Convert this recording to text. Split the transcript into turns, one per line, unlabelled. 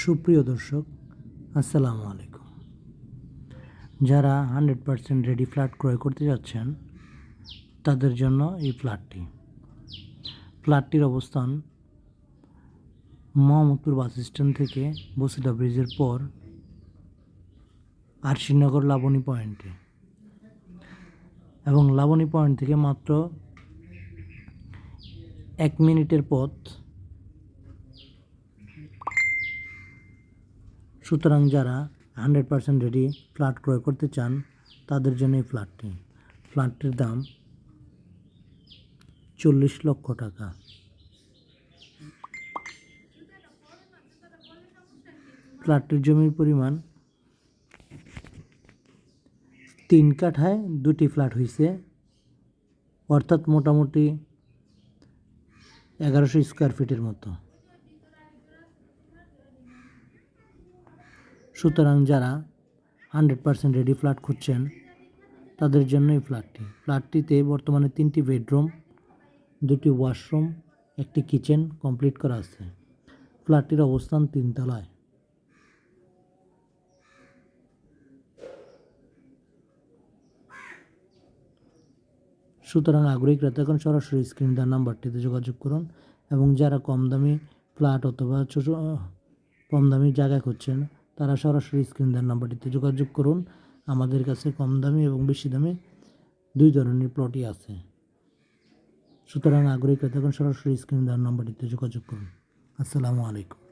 সুপ্রিয় দর্শক, আসসালামু আলাইকুম। যারা 100% রেডি ফ্ল্যাট ক্রয় করতে যাচ্ছেন তাদের জন্য এই ফ্ল্যাটটির অবস্থান মোহাম্মদপুর বাস স্ট্যান্ড থেকে বসিলা ব্রিজের পর আরশিনগর লাবণী পয়েন্টে, এবং লাবণী পয়েন্ট থেকে মাত্র 1 মিনিটের পথ। সুতরাং যারা 100% রেডি ফ্ল্যাট ক্রয় করতে চান তাদের জন্য এই ফ্ল্যাটটির দাম 40 লক্ষ টাকা। ফ্ল্যাটটির জমির পরিমাণ 3 কাঠায় 2টি ফ্ল্যাট হয়েছে, অর্থাৎ মোটামুটি 1100 স্কোয়ার ফিটের মতো। সুতরাং যারা 100% রেডি ফ্ল্যাট খুঁজছেন তাদের জন্য এই ফ্ল্যাটটিতে বর্তমানে 3টি বেডরুম, 2টি ওয়াশরুম, 1টি কিচেন কমপ্লিট করা আছে। ফ্ল্যাটটির অবস্থান 3 তলায়। সুতরাং আগ্রহী ক্রেতাগণ সরাসরি স্ক্রিন দেওয়া নাম্বারটিতে যোগাযোগ করুন, এবং যারা কম দামি ফ্ল্যাট অথবা কম দামি জায়গা খুঁজছেন তারা সরাসরি স্ক্রিন দেওয়ার নাম্বারটিতে যোগাযোগ করুন। আমাদের কাছে কম দামি এবং বেশি দামি 2 ধরনের প্লটই আছে। সুতরাং আগ্রহী ক্রেতাগণ সরাসরি স্ক্রিন দেওয়ার নাম্বারটিতে যোগাযোগ করুন। আসসালামু আলাইকুম।